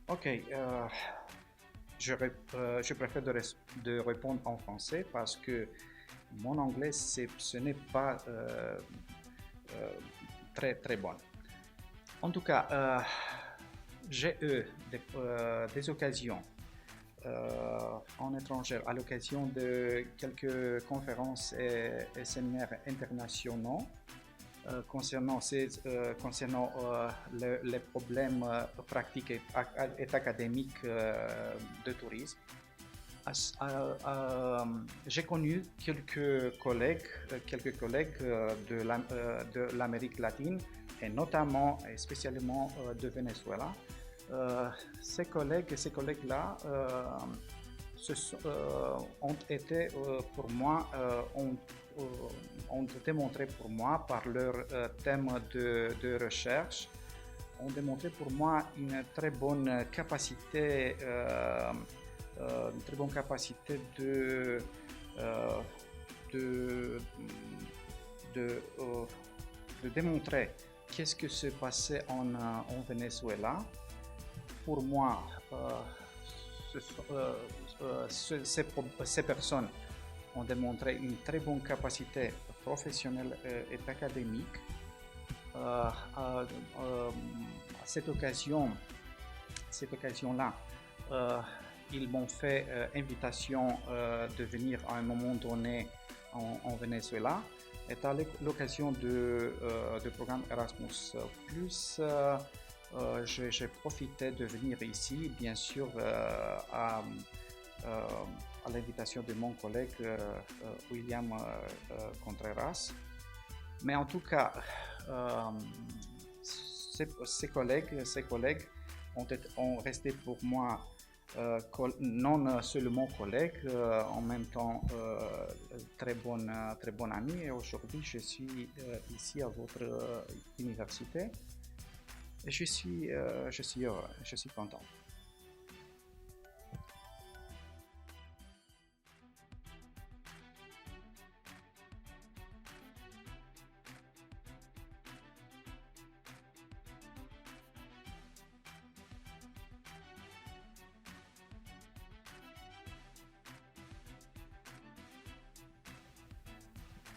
Ok, je préfère de répondre en français parce que mon anglais, ce n'est pas euh, très bon. En tout cas, j'ai eu des occasions en étranger à l'occasion de quelques conférences et séminaires internationaux concernant les problèmes pratiques et académiques de tourisme. J'ai connu quelques collègues de l'Amérique latine et notamment et spécialement de Venezuela. Euh, ces collègues-là ont été pour moi, euh, ont démontré pour moi par leur thème de recherche, ont démontré pour moi une très bonne capacité euh, de, de, euh, de démontrer qu'est-ce que se passait en Venezuela. Pour moi, ce ces personnes ont démontré une très bonne capacité professionnelle et académique. À cette occasion-là, euh, ils m'ont fait invitation de venir à un moment donné en Venezuela. Et à l'occasion du programme Erasmus+, j'ai profité de venir ici, bien sûr, euh, à l'invitation de mon collègue William Contreras. Mais en tout cas, euh, ces collègues ont resté pour moi non seulement collègues, en même temps très bon ami. Et aujourd'hui, je suis ici à votre université et je suis heureux, je suis content.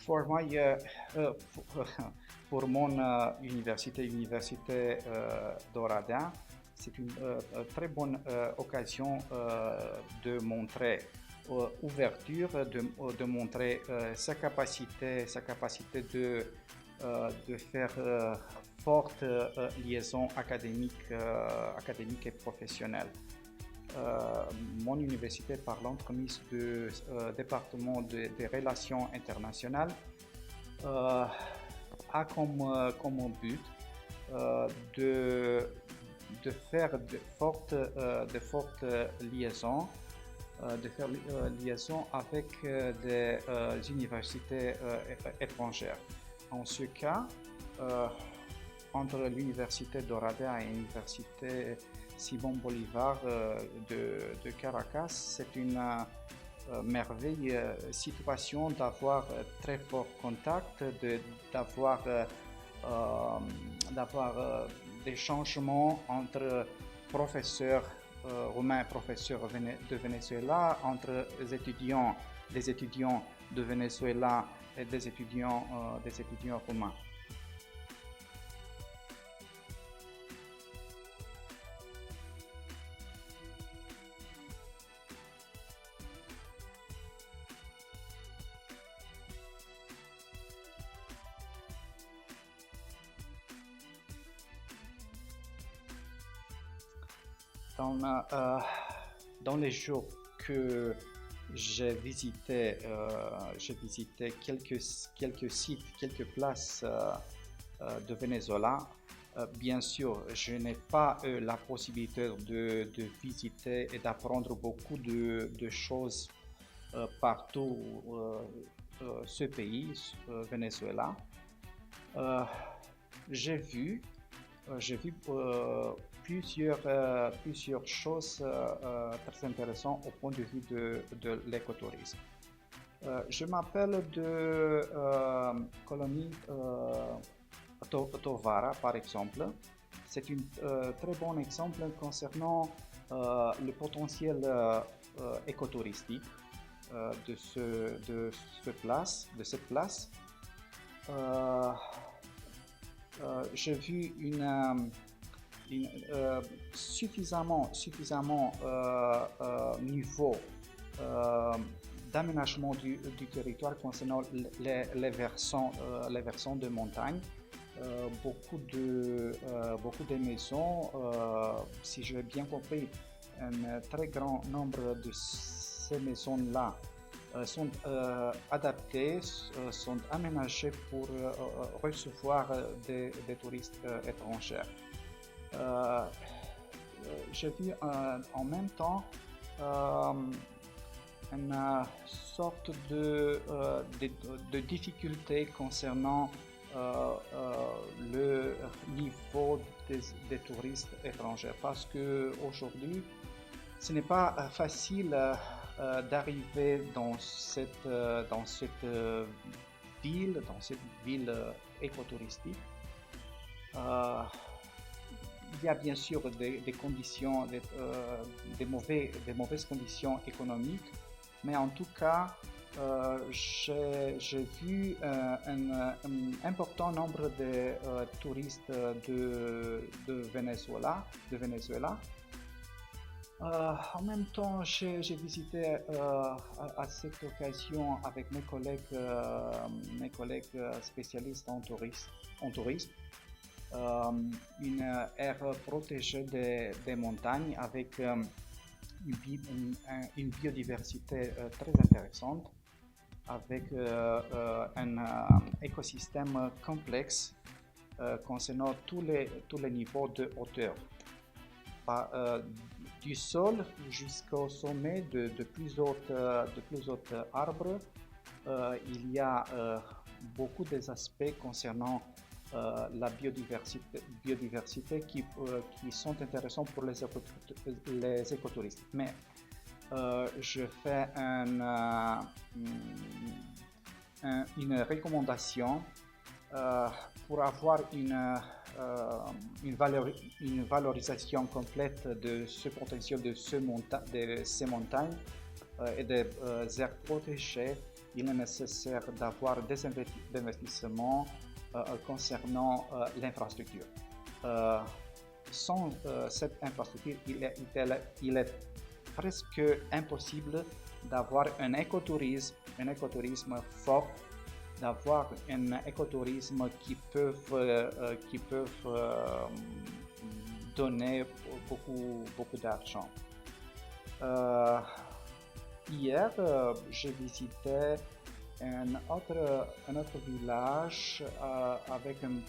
For my, pour mon université d'Oradea, c'est une très bonne occasion de montrer ouverture, de montrer sa capacité de faire forte liaison académique et professionnelle. Mon université, par l'entremise du des relations internationales, euh, a comme but euh, de, de faire de fortes liaisons, avec des universités étrangères. En ce cas, euh, entre l'université d'Oradea et l'université Simon Bolivar de Caracas, c'est une merveille situation d'avoir très fort contact, d'avoir euh, des changements entre professeurs roumains et professeurs de Venezuela, entre les étudiants de Venezuela et des étudiants roumains. Dans, euh, dans les jours que j'ai visité quelques sites, quelques places de Venezuela. Bien sûr, je n'ai pas eu la possibilité de visiter et d'apprendre beaucoup de choses partout ce pays, Venezuela. Euh, j'ai vu plusieurs choses très intéressantes au point de vue de l'écotourisme. Je m'appelle de colonie Tovara, par exemple. c'est un très bon exemple concernant le potentiel écotouristique de cette place. Euh, j'ai vu suffisamment niveau euh, d'aménagement du territoire concernant les versants de montagne. Beaucoup de maisons, si j'ai bien compris, un très grand nombre de ces maisons-là sont adaptées, sont aménagées pour recevoir des touristes étrangers. J'ai vu en même temps une sorte de difficulté concernant le niveau des touristes étrangers parce que aujourd'hui ce n'est pas facile d'arriver dans cette ville écotouristique. Il y a bien sûr des conditions, des mauvaises conditions économiques, mais en tout cas, j'ai vu un important nombre de touristes de Venezuela. En même temps, j'ai visité à cette occasion avec mes collègues spécialistes en tourisme, une aire protégée des montagnes avec une biodiversité très intéressante, avec un écosystème complexe concernant tous les niveaux de hauteur. Du sol jusqu'au sommet de plus hautes arbres, il y a beaucoup d'aspects concernant la biodiversité qui sont intéressants pour les écotouristes. Mais je fais une recommandation pour avoir une valorisation complète de ce potentiel de ces montagnes et des aires protégées. Il est nécessaire d'avoir des investissements concernant l'infrastructure. Sans cette infrastructure, il est presque impossible d'avoir un écotourisme fort, d'avoir un écotourisme qui peut donner beaucoup d'argent. Hier, j'ai visité un autre village avec un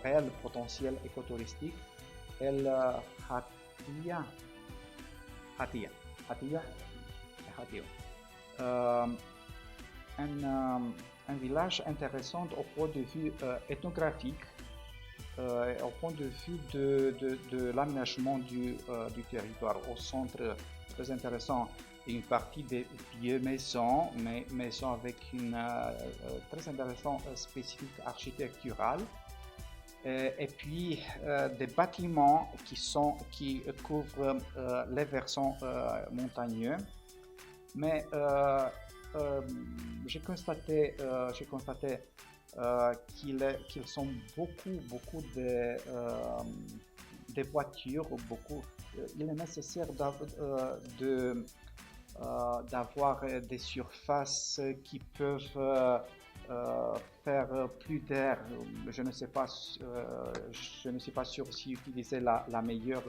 réel potentiel écotouristique, El Hatia. Un village intéressant au point de vue ethnographique, au point de vue de l'aménagement du territoire. Au centre, très intéressant, une partie des vieux maisons, mais maisons avec une très intéressante spécifique architecturale. Et puis des bâtiments qui couvrent les versants montagneux. Mais j'ai constaté qu'ils sont beaucoup de voitures. Il est nécessaire d'avoir des surfaces qui peuvent faire plus d'air. Je ne sais pas sûr si utiliser la meilleure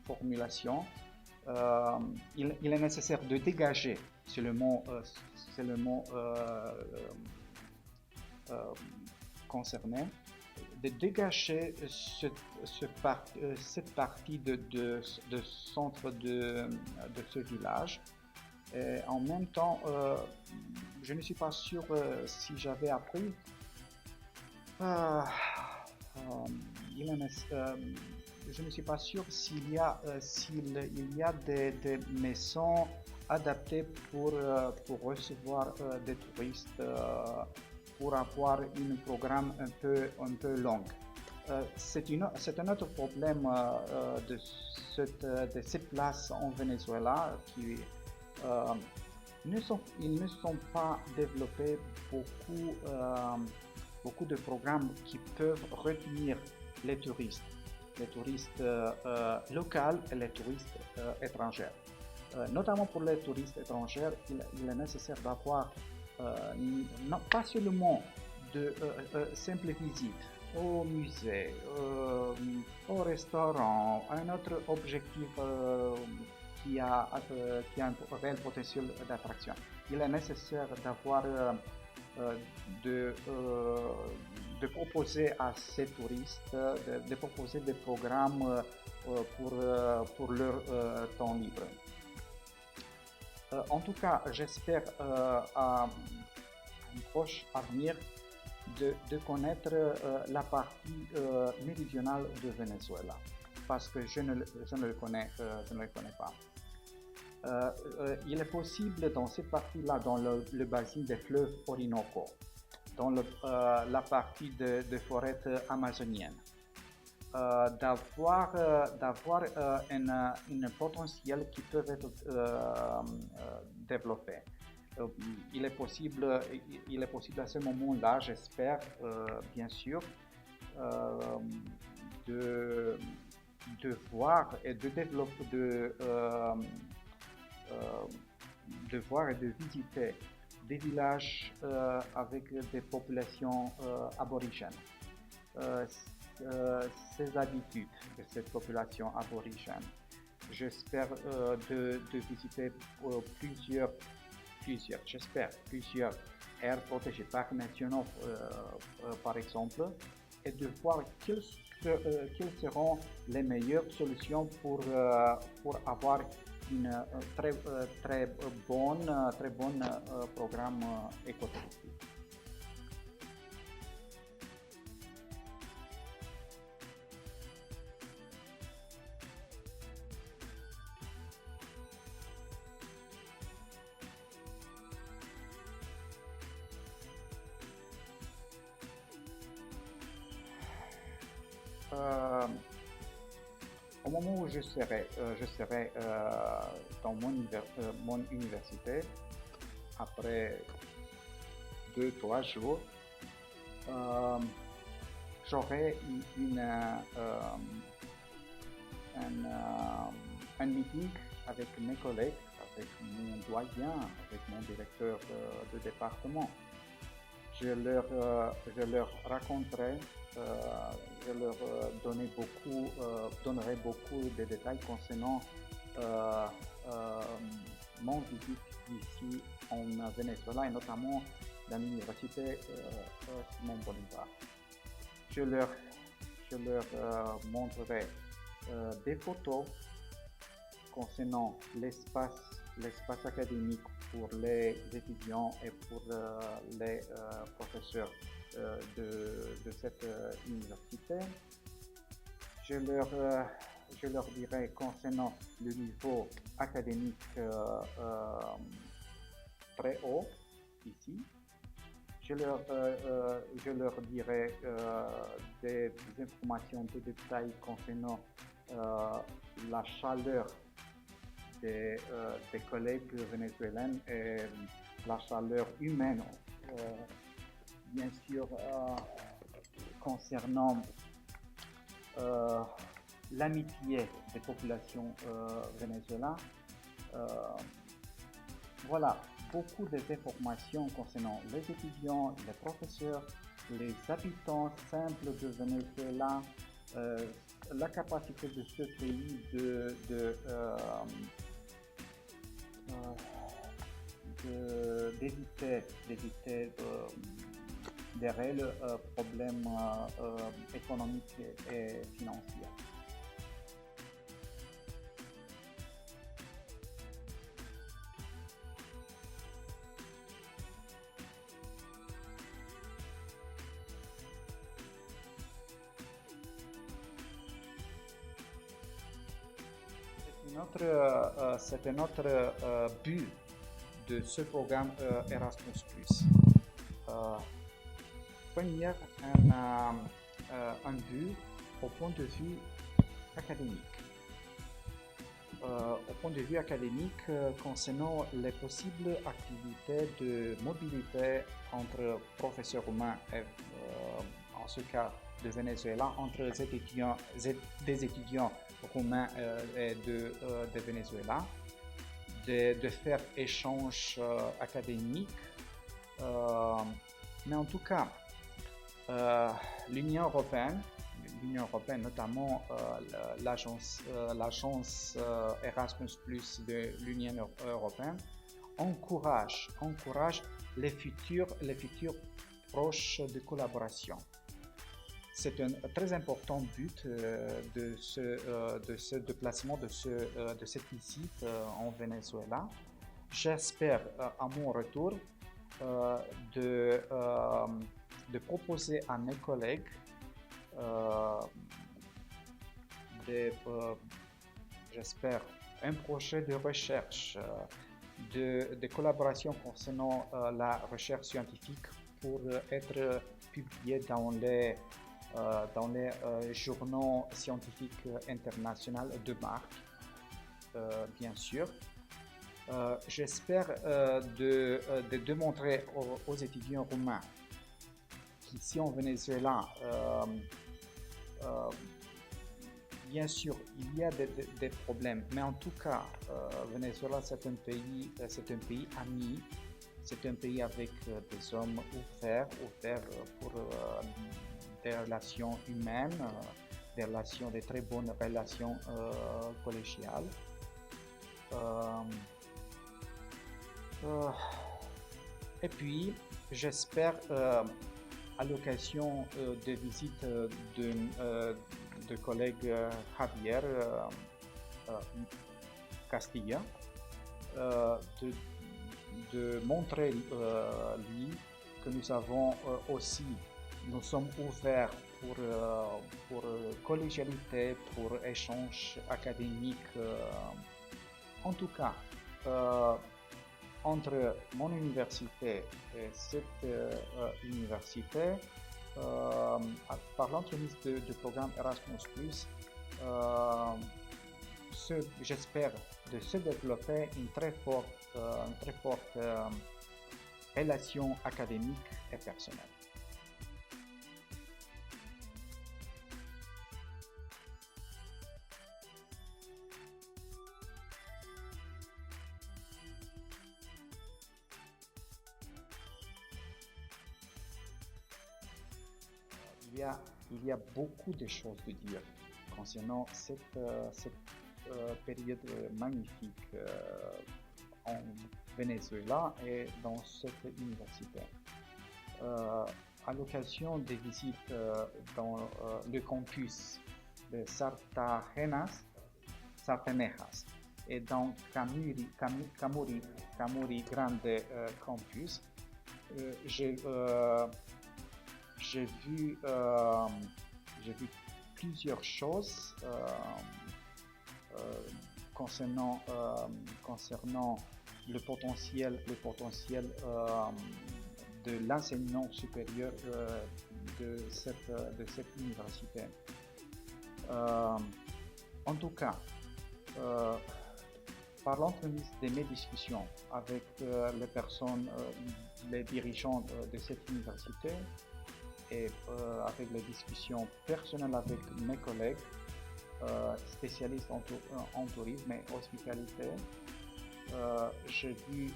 formulation. Il est nécessaire de dégager, c'est le mot concerné, de dégager cette partie de centre de ce village. Et en même temps, je ne suis pas sûr si j'avais appris. Je ne suis pas sûr s'il y a des maisons adaptées pour recevoir des touristes, pour avoir un programme un peu long. C'est un autre problème de cette place en Venezuela qui euh, ils ne sont pas développés beaucoup de programmes qui peuvent retenir les touristes locaux et les touristes étrangers. Notamment pour les touristes étrangers, il est nécessaire d'avoir non, pas seulement de simples visites au musée, au restaurant, un autre objectif qui a un réel potentiel d'attraction. Il est nécessaire d'avoir de, euh, de proposer à ces touristes, de proposer des programmes pour leur temps libre. En tout cas, j'espère à un proche avenir de connaître la partie méridionale de Venezuela, parce que je ne le connais pas. Il est possible dans cette partie-là, dans le bassin des fleuves Orinoco, dans la partie de forêt amazonienne, d'avoir un potentiel qui peut être développé. Il est possible à ce moment-là, j'espère, bien sûr, de voir et de développer, de voir et de visiter des villages avec des populations aborigènes. Ces habitudes de cette population aborigène. J'espère de visiter plusieurs aires protégées, parcs nationaux par exemple, et de voir quelles seront les meilleures solutions pour avoir une très bonne programme écotouristique. Au moment où je serai dans mon université, après 2-3 jours, j'aurai un meeting avec mes collègues, avec mon doyen, avec mon directeur de département. Je leur raconterai, je leur donnerai beaucoup de détails concernant mon visite ici en Venezuela et notamment dans l'université Simón Bolívar. Je leur montrerai des photos concernant l'espace académique pour les étudiants et pour les professeurs de cette université. Je leur dirai concernant le niveau académique très haut ici. Je leur dirai des informations, des détails concernant la chaleur des collègues vénézuéliens et la chaleur humaine, bien sûr, concernant l'amitié des populations vénézuéliennes. Voilà, beaucoup d'informations concernant les étudiants, les professeurs, les habitants simples de Venezuela, la capacité de ce pays d'éviter des réels problèmes économiques et financiers. C'était notre but de ce programme Erasmus+. Première, un but au point de vue académique. Au point de vue académique, concernant les possibles activités de mobilité entre professeurs roumains et, en ce cas de Venezuela, entre des étudiants roumains et de Venezuela, de faire échange académique. Mais en tout cas, l'Union européenne, notamment l'agence Erasmus+ de l'Union européenne, encourage les futurs proches de collaboration. C'est un très important but de ce déplacement, de cette visite en Venezuela. J'espère à mon retour de proposer à mes collègues j'espère un projet de recherche, de collaboration concernant la recherche scientifique pour être publié dans les journaux scientifiques internationaux de marque, bien sûr. J'espère de démontrer aux étudiants roumains qu'ici en Venezuela, bien sûr, il y a des problèmes, mais en tout cas, Venezuela, c'est un pays ami, c'est un pays avec des hommes ouverts pour des relations humaines, des très bonnes relations collégiales. Et puis, j'espère à l'occasion de visite de collègue Javier Castilla, de montrer lui que nous sommes ouverts pour collégialité, pour échange académique. En tout cas, entre mon université et cette université, par l'entremise du programme Erasmus+, j'espère de se développer une très forte relation académique et personnelle. Il y a beaucoup de choses à dire concernant cette période magnifique en Venezuela et dans cette université. À l'occasion des visites dans le campus de Sartanejas et dans Camuri Grande Campus, j'ai vu plusieurs choses concernant le potentiel de l'enseignement supérieur de cette université. En tout cas, par l'entremise de mes discussions avec les personnes, les dirigeants de cette université, et avec les discussions personnelles avec mes collègues spécialistes en tourisme et hospitalité, j'ai vu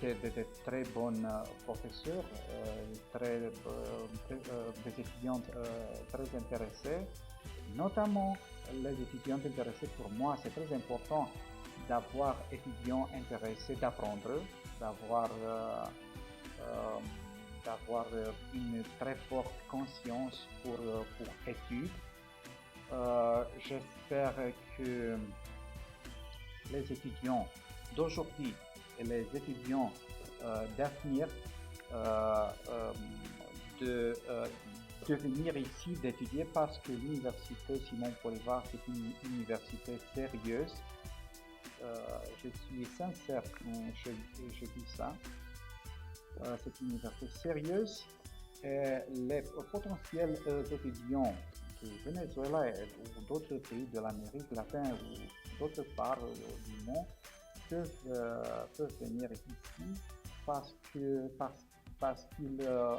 des très bons professeurs, des étudiants très intéressés, notamment les étudiants intéressés. Pour moi, c'est très important d'avoir étudiants intéressés d'apprendre, d'avoir une très forte conscience pour études. J'espère que les étudiants d'aujourd'hui et les étudiants d'avenir de venir ici d'étudier, parce que l'université Simon Bolivar, c'est une université sérieuse. Je suis sincère quand je dis ça. C'est une université sérieuse Les potentiels étudiants du Venezuela ou d'autres pays de l'Amérique latine ou d'autres parts du monde peuvent venir ici parce que parce qu'ils euh,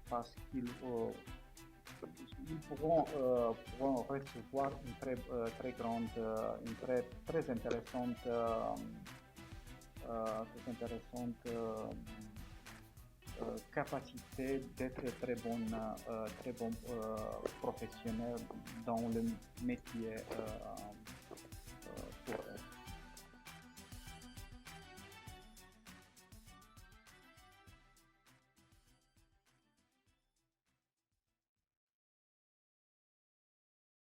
parce qu'ils ils pourront recevoir une très grande, une très intéressante, capacité d'être très bon professionnel dans le métier